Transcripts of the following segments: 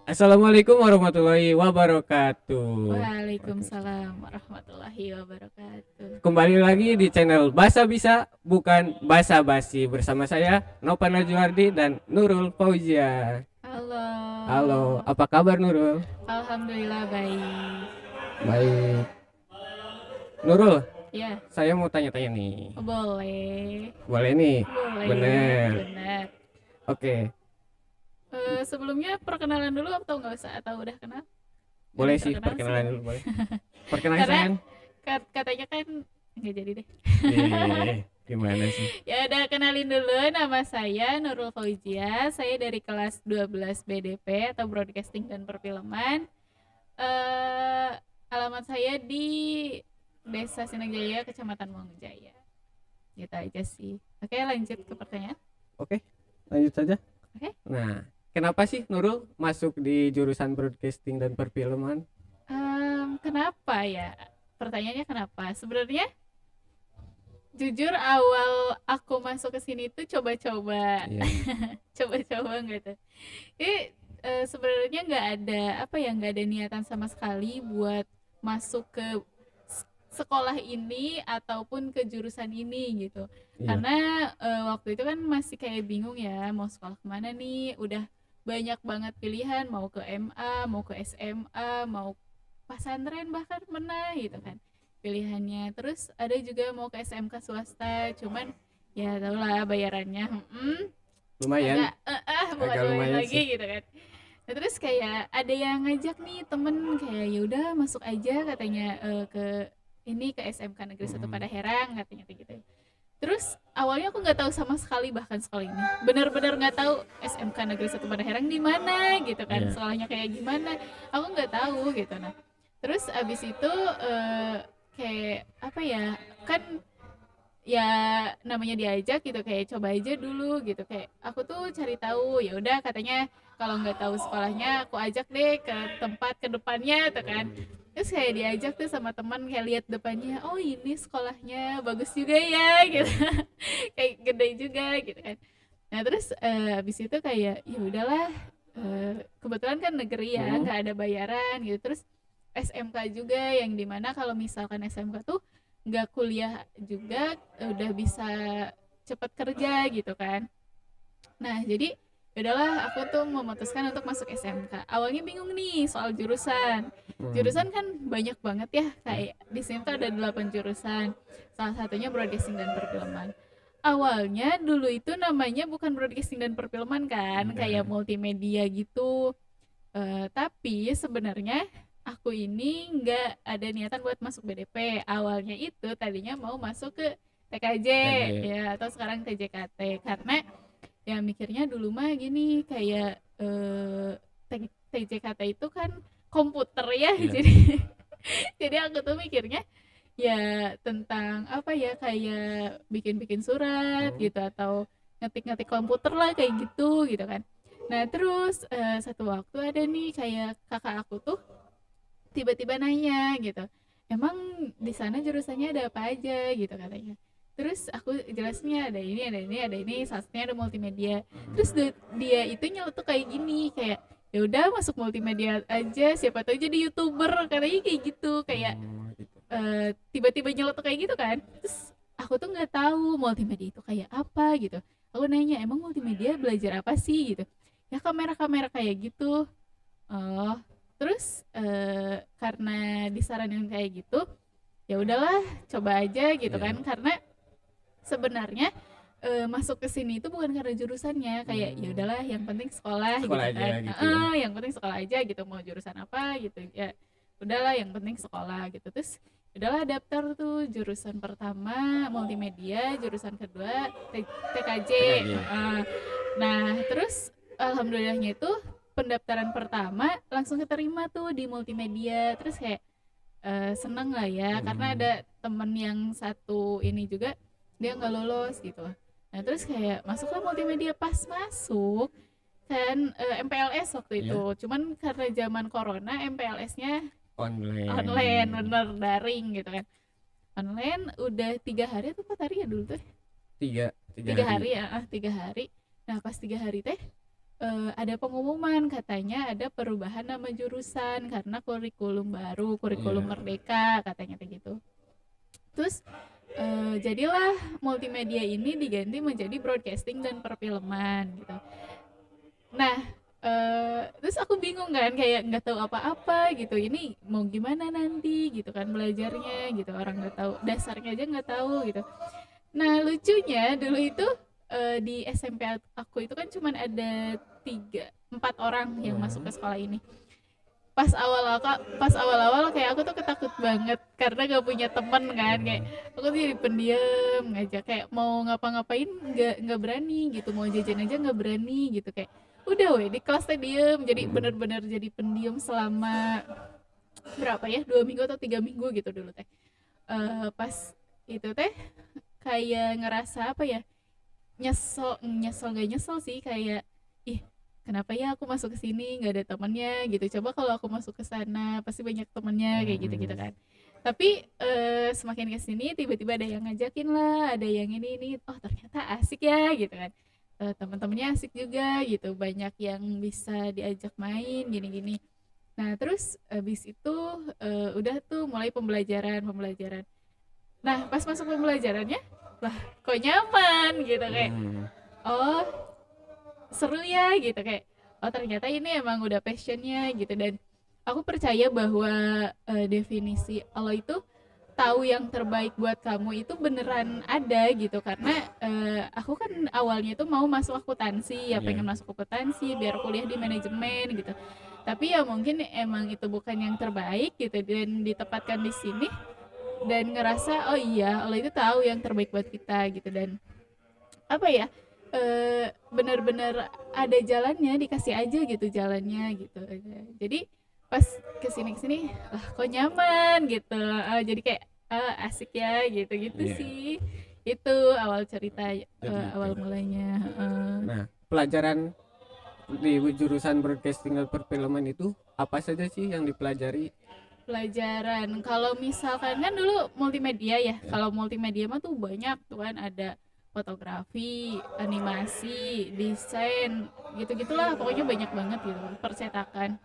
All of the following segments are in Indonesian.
Assalamualaikum warahmatullahi wabarakatuh. Oke. Waalaikumsalam warahmatullahi wabarakatuh. Kembali lagi di channel Basa Bisa bukan Basa Basi bersama saya Nova Najwardi dan Nurul Fauzia. Halo. Halo, apa kabar Nurul? Alhamdulillah baik. Baik. Nurul, Ya, saya mau tanya-tanya nih. boleh. Boleh nih? Boleh, Bener. benar. Oke, Sebelumnya perkenalan dulu atau nggak usah atau udah kenal? Udah boleh sih perkenalan sih. perkenalan dulu boleh. Perkenalan Karena saya. katanya kan nggak jadi deh. Gimana sih? Ya udah kenalin dulu, nama saya Nurul Fauzia. Saya dari kelas 12 BDP atau Broadcasting dan Perfilman. eh Alamat saya di Desa Sinajaya, Kecamatan Mangunjaya. Gitu aja sih. Oke, lanjut ke pertanyaan. Oke, lanjut saja. Oke. Nah, kenapa sih Nurul masuk di jurusan broadcasting dan perfilman? Kenapa ya? Pertanyaannya kenapa? Sebenarnya jujur awal aku masuk ke sini tuh coba-coba, Iya. coba-coba nggak tuh. Jadi sebenarnya nggak ada apa ya, nggak ada niatan sama sekali buat masuk ke sekolah ini ataupun ke jurusan ini gitu. Iya. Karena waktu itu kan masih kayak bingung ya mau sekolah kemana nih. Udah banyak banget pilihan, mau ke MA, mau ke SMA, mau pesantren bahkan pernah gitu kan pilihannya. Terus ada juga mau ke SMK swasta, cuman ya tau lah bayarannya Lumayan, agak bukan agak lumayan lumayan sih. lagi gitu kan. Nah, terus kayak ada yang ngajak nih temen, kayak ya udah masuk aja katanya, ke ini ke SMK Negeri Satu Mm, Padaherang katanya kayak gitu. Terus awalnya aku nggak tahu sama sekali bahkan sekolah ini, benar-benar nggak tahu SMK Negeri Satu Padaherang di mana gitu kan, iya. sekolahnya kayak gimana, aku nggak tahu gitu. Nah, terus abis itu kayak apa ya, kan ya namanya diajak gitu kayak coba aja dulu gitu, kayak aku tuh cari tahu, ya udah katanya kalau nggak tahu sekolahnya aku ajak deh ke tempat ke depannya tuh kan. Terus kayak diajak tuh sama teman, kayak lihat depannya, oh ini sekolahnya bagus juga ya gitu. Mm, Kayak gede juga gitu kan. Nah terus habis itu kayak ya udahlah, kebetulan kan negeri ya mm, nggak ada bayaran gitu. Terus SMK juga yang dimana kalau misalkan SMK tuh nggak kuliah juga, udah bisa cepat kerja gitu kan. Nah jadi ya udahlah aku tuh memutuskan untuk masuk SMK. Awalnya bingung nih soal jurusan. mm, Jurusan kan banyak banget ya, ya. kayak di sini tuh ada 8 jurusan. Salah satunya broadcasting dan perfilman. Awalnya dulu itu namanya bukan broadcasting dan perfilman kan, kayak Iya. multimedia gitu. Tapi sebenarnya aku ini nggak ada niatan buat masuk BDP. Awalnya itu tadinya mau masuk ke TKJ TKJ. ya, atau sekarang TJKT, karena ya mikirnya dulu mah gini kayak TJKT itu kan komputer ya. Iya. Jadi aku tuh mikirnya ya tentang apa ya, kayak bikin-bikin surat Mm, gitu atau ngetik-ngetik komputer lah kayak gitu gitu kan. Nah terus satu waktu ada nih kayak kakak aku tuh tiba-tiba nanya gitu, emang di sana jurusannya ada apa aja gitu katanya. Terus aku jelasnya ada ini ada ini ada ini, satunya ada multimedia. Terus dia itu nyeletuk kayak gini, kayak ya udah masuk multimedia aja, siapa tahu jadi youtuber katanya kayak gitu. Kayak gitu. tiba-tiba nyeletuk kayak gitu kan. Terus aku tuh nggak tahu multimedia itu kayak apa gitu. Aku nanya, emang multimedia belajar apa sih gitu. Ya kamera-kamera kayak gitu. Oh, terus karena disaranin kayak gitu, ya udahlah coba aja gitu kan. Iya. Karena sebenarnya masuk ke sini itu bukan karena jurusannya, kayak ya Mm, udahlah yang penting sekolah sekolah gitu aja kan. gitu ya. Yang penting sekolah aja gitu, mau jurusan apa gitu ya udahlah yang penting sekolah gitu. Terus ya udahlah daftar tuh jurusan pertama multimedia, jurusan kedua TKJ. TKJ. Nah terus alhamdulillahnya itu pendaftaran pertama langsung keterima tuh di multimedia. Terus kayak seneng lah ya, karena Mm, ada temen yang satu ini juga dia nggak lolos gitu. Nah terus kayak masuklah multimedia. Pas masuk kan MPLS waktu itu, ya. cuman karena zaman corona MPLS-nya online, Online. bener daring gitu kan. Online udah 3 hari atau 4 hari ya dulu tuh, Tiga tiga hari. hari ya, 3 hari. Nah pas 3 hari teh ada pengumuman katanya ada perubahan nama jurusan karena kurikulum baru, kurikulum Iya. merdeka katanya kayak gitu. Terus jadilah multimedia ini diganti menjadi broadcasting dan perfilman gitu. Nah, terus aku bingung kan kayak nggak tahu apa-apa gitu, ini mau gimana nanti gitu kan belajarnya gitu, orang nggak tahu, dasarnya aja nggak tahu gitu. Nah, lucunya dulu itu, di SMP aku itu kan cuman ada 3 4 orang yang masuk ke sekolah ini. Pas awal-awal kayak aku tuh ketakut banget karena gak punya temen kan, kayak aku tuh jadi pendiam ngajak, kayak mau ngapa-ngapain nggak berani gitu, mau jajan aja nggak berani gitu, kayak udah weh di kelas teh diem, jadi bener-bener jadi pendiam selama berapa ya, 2 minggu atau 3 minggu gitu dulu teh. Pas itu teh kayak ngerasa apa ya, nyesel nyesel gak nyesel sih, kayak ih kenapa ya aku masuk ke sini nggak ada temennya gitu, coba kalau aku masuk ke sana pasti banyak temennya kayak gitu gitu kan. Tapi semakin ke sini tiba-tiba ada yang ngajakin lah, ada yang ini, oh ternyata asik ya gitu kan. Teman-temannya asik juga gitu, banyak yang bisa diajak main gini-gini. Nah terus habis itu udah tuh mulai pembelajaran. Nah pas masuk pembelajarannya lah kok nyaman gitu, kayak oh seru ya gitu, kayak oh ternyata ini emang udah passionnya gitu. Dan aku percaya bahwa definisi Allah itu tahu yang terbaik buat kamu itu beneran ada gitu, karena aku kan awalnya itu mau masuk akuntansi ya, pengen Iya. masuk akuntansi biar kuliah di manajemen gitu, tapi ya mungkin emang itu bukan yang terbaik gitu, dan ditempatkan di sini dan ngerasa oh iya Allah itu tahu yang terbaik buat kita gitu. Dan apa ya, benar-benar ada jalannya, dikasih aja gitu jalannya gitu. Jadi pas kesini lah kok nyaman gitu, jadi kayak asik ya gitu-gitu Iya. sih. Itu awal cerita, Jadi awal itu. mulanya. Nah, pelajaran di jurusan broadcasting dan perfilman itu apa saja sih yang dipelajari? Pelajaran kalau misalkan kan dulu multimedia ya, Ya. kalau multimedia mah tuh banyak tuh kan, ada fotografi, animasi, desain, gitu-gitulah pokoknya banyak banget gitu, percetakan.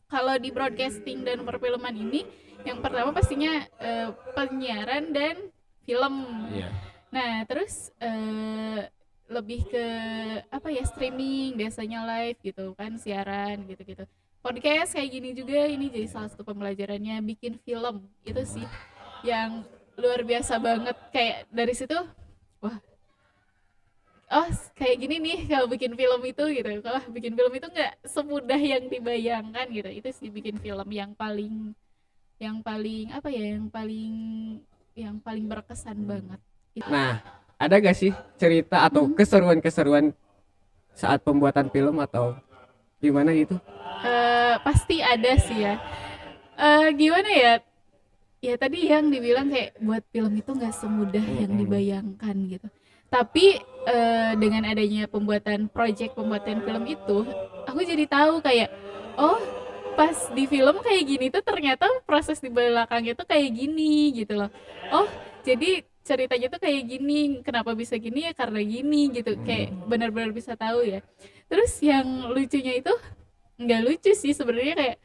Kalau di broadcasting dan perfilman ini yang pertama pastinya penyiaran dan film. Iya. Nah terus lebih ke apa ya, streaming biasanya, live gitu kan, siaran gitu-gitu, podcast kayak gini juga, ini jadi salah satu pembelajarannya. Bikin film itu sih yang luar biasa banget, kayak dari situ wah, oh kayak gini nih kalau bikin film itu gitu, kalau bikin film itu nggak semudah yang dibayangkan gitu. Itu sih bikin film yang paling apa ya, yang paling berkesan banget itu. Nah, ada gak sih cerita atau keseruan-keseruan saat pembuatan film atau gimana gitu? Pasti ada sih ya. Gimana ya, ya tadi yang dibilang kayak buat film itu nggak semudah yang dibayangkan gitu. Tapi dengan adanya pembuatan film itu, aku jadi tahu kayak oh pas di film kayak gini tuh ternyata proses di belakangnya tuh kayak gini gitu loh. Oh jadi ceritanya tuh kayak gini, kenapa bisa gini ya karena gini gitu, kayak benar-benar bisa tahu ya. Terus yang lucunya itu nggak lucu sih sebenarnya, kayak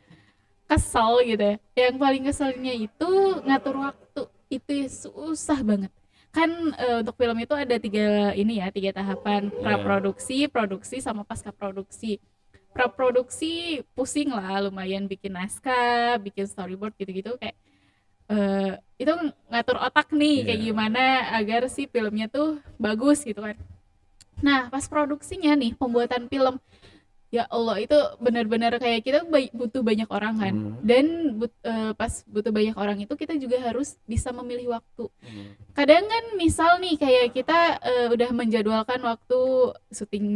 kesel gitu ya. Yang paling keselnya itu ngatur waktu. Itu susah banget. Kan untuk film itu ada tiga tahapan: Iya. praproduksi, produksi, sama pasca produksi. Praproduksi pusing lah, lumayan bikin naskah, bikin storyboard gitu-gitu, kayak itu ngatur otak nih kayak Iya. gimana agar si filmnya tuh bagus gitu kan. Nah, pas produksinya nih, pembuatan film, ya Allah itu benar-benar kayak kita butuh banyak orang kan. Dan pas butuh banyak orang itu kita juga harus bisa memilih waktu. Kadang kan misal nih kayak kita udah menjadwalkan waktu syuting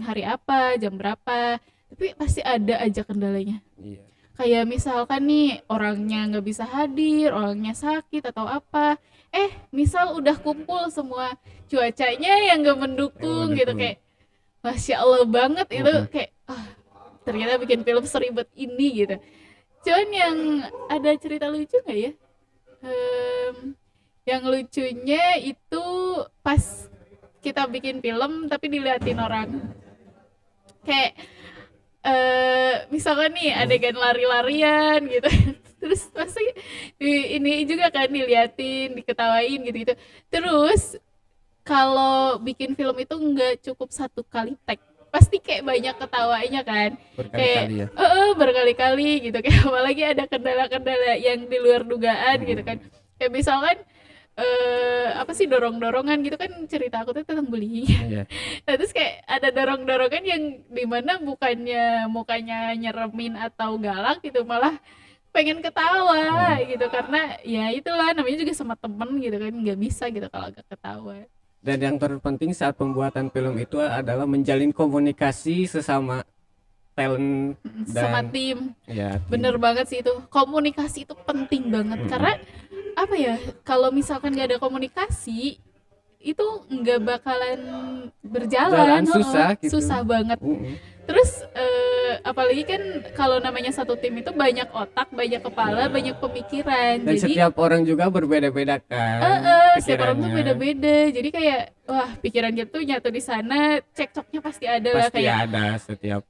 hari apa, jam berapa, tapi pasti ada aja kendalanya. Iya. Kayak misalkan nih orangnya nggak bisa hadir, orangnya sakit atau apa. Misal udah kumpul semua, cuacanya yang nggak mendukung gitu, kayak Masya Allah banget itu, kayak ternyata bikin film seribet ini gitu. Cuman yang ada cerita lucu nggak ya? Yang lucunya itu pas kita bikin film tapi diliatin orang. Kayak misalkan nih adegan lari-larian gitu terus pasti ini juga kan diliatin diketawain gitu-gitu. Terus kalau bikin film itu nggak cukup satu kali take, pasti kayak banyak ketawanya kan, kayak Berkali-kali ya. berkali-kali gitu kayak apalagi ada kendala-kendala yang di luar dugaan gitu kan, kayak misalkan apa sih dorong-dorongan gitu kan, cerita aku tuh tentang bullying. Iya. Nah, terus kayak ada dorong-dorongan yang dimana bukannya mukanya nyeremin atau galak gitu, malah pengen ketawa gitu, karena ya itulah namanya juga sama temen gitu kan, nggak bisa gitu kalau gak ketawa. Dan yang terpenting saat pembuatan film itu adalah menjalin komunikasi sesama talent Sama dan tim, ya bener banget sih itu, komunikasi itu penting banget karena apa ya, kalau misalkan gak ada komunikasi itu nggak bakalan berjalan. jalan susah gitu. Susah banget. Terus apalagi kan kalau namanya satu tim itu banyak otak, banyak kepala, banyak pemikiran. Dan Jadi setiap orang juga berbeda-beda kan setiap orang tuh pikirannya. beda-beda. Jadi kayak wah, pikiran gitu nyatu di sana, cekcoknya pasti ada lah, Pasti kayak ada setiap.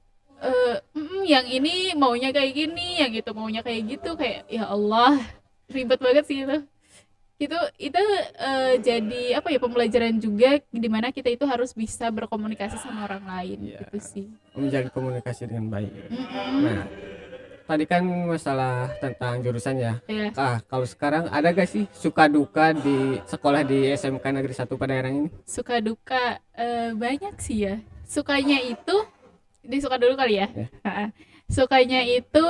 yang ini maunya kayak gini, yang itu maunya kayak gitu, kayak ya Allah, ribet banget sih itu. Itu jadi apa ya, pembelajaran juga dimana kita itu harus bisa berkomunikasi sama orang lain Iya. gitu sih. Menjalin komunikasi dengan baik. Nah, tadi kan masalah tentang jurusan ya. Ya, Kalau sekarang ada gak sih suka duka di sekolah di SMK Negeri 1 Padalarang ini? suka duka banyak sih ya. Sukanya itu disuka dulu kali ya. Ya. Sukanya itu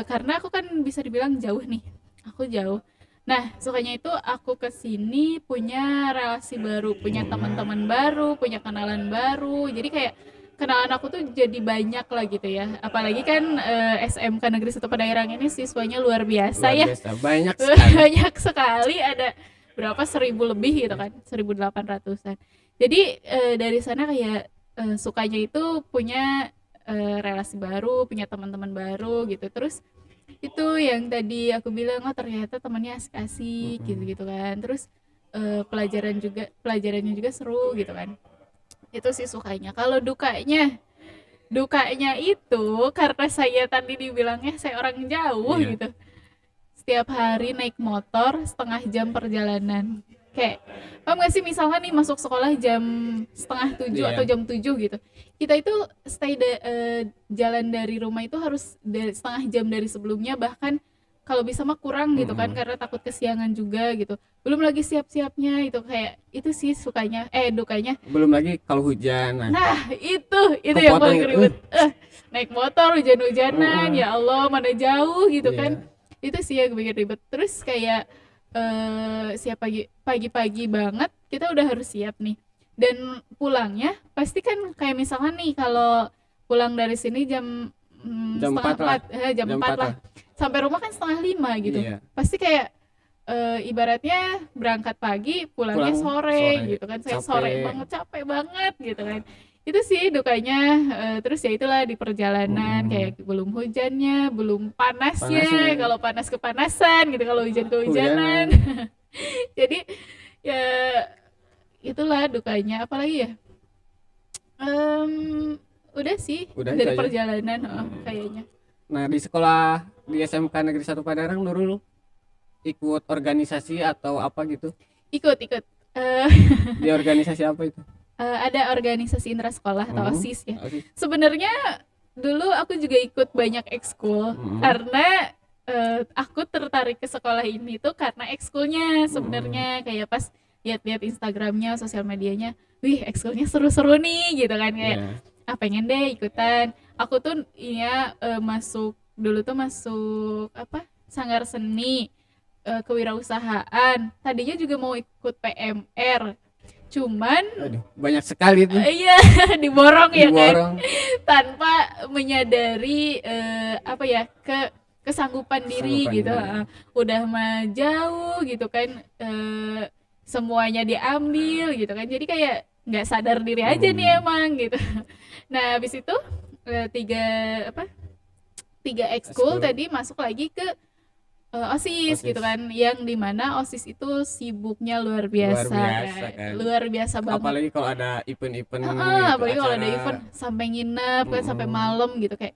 karena aku kan bisa dibilang jauh nih. Aku jauh. Nah, sukanya itu aku kesini punya relasi baru, punya teman-teman baru, punya kenalan baru. Jadi kayak kenalan aku tuh jadi banyak lah gitu ya. Apalagi kan SMK Negeri 1 Padalarang ini siswanya luar biasa Luar ya. biasa, banyak sekali. Banyak sekali, ada berapa, 1000 lebih gitu kan, 1800-an. Jadi dari sana kayak sukanya itu punya relasi baru, punya teman-teman baru gitu. Terus itu yang tadi aku bilang, oh ternyata temannya asik-asik gitu-gitu kan. Terus pelajarannya juga seru gitu kan. Itu sih sukanya. Kalau dukanya itu karena saya tadi dibilangnya saya orang jauh Iya. gitu. Setiap hari naik motor setengah jam perjalanan. Kayak paham gak sih, misalkan nih masuk sekolah jam setengah 7 Iya. atau jam 7 gitu. Kita itu jalan dari rumah itu harus setengah jam dari sebelumnya, bahkan kalau bisa mah kurang gitu kan, karena takut kesiangan juga gitu. Belum lagi siap-siapnya itu, kayak itu sih sukanya dukanya. Belum lagi kalau hujan. Nah, itu yang Kepotong paling gitu. ribet. Naik motor hujan-hujanan, ya Allah, mana jauh gitu Iya. kan. Itu sih yang bikin ribet. Terus kayak siap pagi-pagi banget kita udah harus siap nih. Dan pulangnya pasti kan kayak misalkan nih kalau pulang dari sini jam Jam setengah 4 lah. 4, jam 4 lah. Sampai rumah kan setengah 5 gitu. Iya. Pasti kayak ibaratnya berangkat pagi, pulangnya Pulang sore sore. gitu kan. Saya Capek. sore banget, capek banget gitu kan. Itu sih dukanya. Terus ya itulah di perjalanan, kayak belum hujannya, belum panasnya. Panasnya. Kalau panas kepanasan gitu, kalau hujan kehujanan. Jadi ya itulah dukanya. Apalagi ya, udah sih, Udah dari itu aja. perjalanan kayaknya. Nah, di sekolah di SMK Negeri 1 Padalarang Nurul ikut organisasi atau apa gitu? Ikut Di organisasi apa itu? ada organisasi intrasekolah atau OSIS ya. OSIS. Sebenarnya dulu aku juga ikut banyak ekskul, karena aku tertarik ke sekolah ini tuh karena ekskulnya sebenarnya. Kayak pas lihat-lihat Instagramnya, sosial medianya, wih ekskulnya seru-seru nih gitu kan, kayak Iya. pengen deh ikutan. Aku tuh masuk dulu tuh masuk apa, Sanggar Seni Kewirausahaan. Tadinya juga mau ikut PMR, cuman Aduh, banyak sekali tuh. iya diborong ya kan, Diborong. tanpa menyadari apa ya, kesanggupan diri Kesanggupan gitu. diri. Udah mah jauh gitu kan, semuanya diambil gitu kan, jadi kayak nggak sadar diri aja nih emang gitu. Nah habis itu tiga ekskul Ekskul. tadi masuk lagi ke OSIS gitu OSIS. kan, yang dimana OSIS itu sibuknya luar Luar biasa biasa kan, kan. luar biasa banget. Apalagi kalau ada event-event Heeh, gitu, apalagi kalau ada acara. event sampai nginep kan, sampai Mm-mm. malam gitu, kayak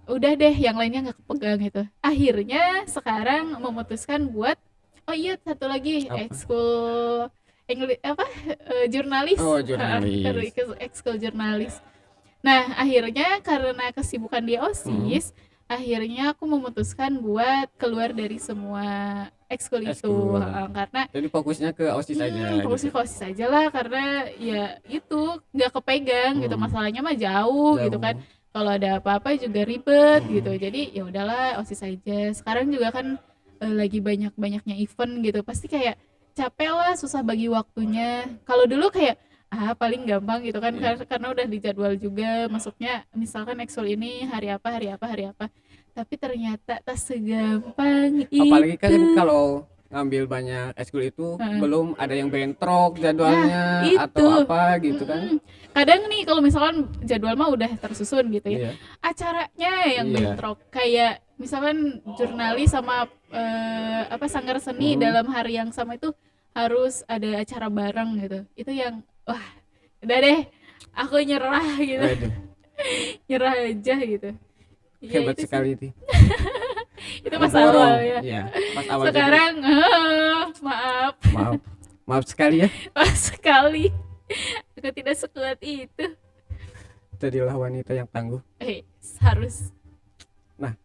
udah deh yang lainnya nggak kepegang gitu. Akhirnya sekarang memutuskan buat, oh iya satu lagi Apa? ekskul apa, jurnalis. Oh, Heeh, jurnalis. ekskul jurnalis. Nah, akhirnya karena kesibukan di Mm. OSIS, akhirnya aku memutuskan buat keluar dari semua ekskul itu. Eskul. Heeh, karena Jadi fokusnya ke OSIS aja gitu. fokusnya ke OSIS aja lah, karena ya itu nggak kepegang gitu, Mm. masalahnya mah jauh gitu kan. Jauh. Kalau ada apa-apa juga ribet gitu. Mm. Jadi ya udahlah OSIS aja. Sekarang juga kan lagi banyak-banyaknya event gitu. Pasti kayak capek lah, susah bagi waktunya. Kalau dulu kayak paling gampang gitu kan, Iya. karena udah dijadwal juga masuknya, misalkan ekskul ini hari apa hari apa hari apa. Tapi ternyata tak segampang Apalagi kan itu. kalau ngambil banyak eskul itu Heeh. belum ada yang bentrok Nah, jadwalnya atau itu. apa gitu kan. Mhm. Kadang nih kalau misalkan jadwal mah udah tersusun gitu ya, Iya. acaranya yang Iya. bentrok. Kayak misalkan jurnalis sama apa, sanggar seni Mm. dalam hari yang sama itu harus ada acara bareng gitu. Itu yang wah, udah deh, aku nyerah gitu. Waduh, Nyerah aja gitu. Ya hebat itu sih. sekali nih. Itu pas Ngeborong. awal ya. Iya, pas awal jadi. Sekarang maaf, Maaf. Maaf sekali ya. maaf sekali. Aku tidak sekuat itu. Jadilah wanita yang tangguh. Harus. Nah,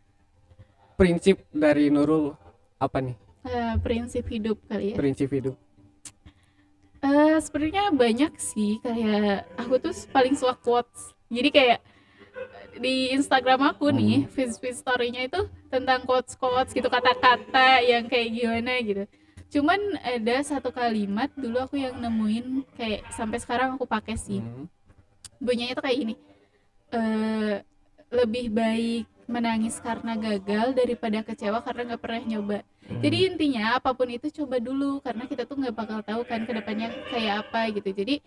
prinsip dari Nurul apa nih? Prinsip hidup kali ya. Prinsip hidup. Sebenarnya banyak sih, kayak aku tuh paling suka quotes. Jadi kayak di Instagram aku nih, feed story-nya itu tentang quotes-quotes gitu, kata-kata yang kayak gimana gitu. Cuman ada satu kalimat dulu aku yang nemuin, kayak sampai sekarang aku pakai sih. Hmm. Bunyinya itu kayak gini. eh Lebih baik menangis karena gagal daripada kecewa karena nggak pernah nyoba. Jadi intinya apapun itu coba dulu, karena kita tuh nggak bakal tahu kan kedepannya kayak apa gitu. Jadi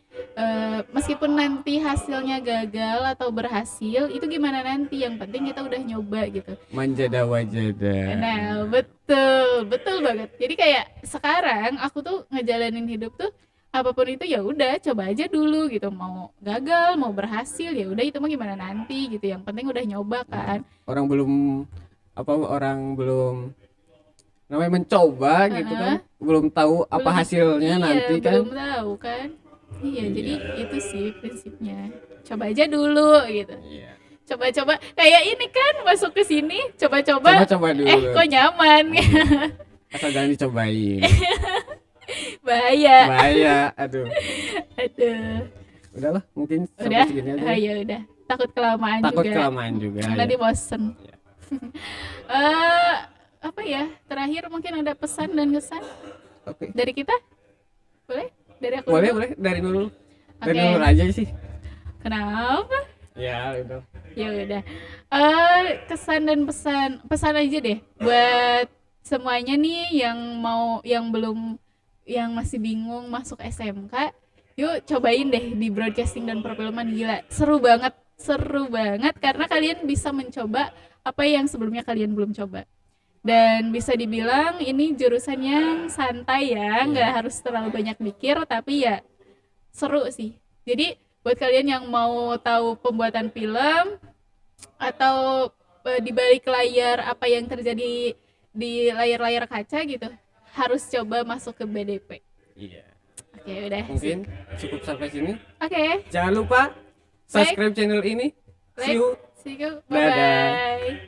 meskipun nanti hasilnya gagal atau berhasil, itu gimana nanti, yang penting kita udah nyoba gitu. Manjada wajada. Nah, betul, betul banget. Jadi kayak sekarang aku tuh ngejalanin hidup tuh, apapun itu ya udah coba aja dulu gitu. Mau gagal, mau berhasil, ya udah itu mah gimana nanti gitu. Yang penting udah nyoba kan. Orang belum namanya mencoba gitu kan, belum tahu apa Belum, hasilnya iya, nanti kan. belum tahu kan. Iya, jadi itu sih prinsipnya. Coba aja dulu gitu. Iya. Coba-coba kayak ini kan, masuk ke sini, coba-coba. Coba dulu. Kok nyaman. Asal jangan dicobain. Bahaya. Bahaya, aduh. Aduh. Udahlah, mungkin sampai Udah. segini aja. Ya udah. Takut kelamaan Takut juga. kelamaan juga. Nanti Ya. bosen. Apa ya? Terakhir mungkin ada pesan dan kesan Oke. dari kita? Boleh? Dari aku Boleh, dulu? boleh dari Nurul. Dari Oke. Nurul aja sih. Kenapa? Ya, udah. Ya udah. Kesan dan pesan aja deh buat semuanya nih yang masih bingung masuk SMK. Yuk cobain deh di broadcasting dan perfilman, gila. Seru banget karena kalian bisa mencoba apa yang sebelumnya kalian belum coba. Dan bisa dibilang ini jurusan yang santai ya, nggak harus terlalu banyak mikir, tapi ya seru sih. Jadi buat kalian yang mau tahu pembuatan film atau di balik layar apa yang terjadi di layar-layar kaca gitu, harus coba masuk ke BDP. Iya. Oke, udah. Mungkin cukup sampai sini. Oke. Jangan lupa subscribe channel ini. See you. See you. Dadah. Bye-bye.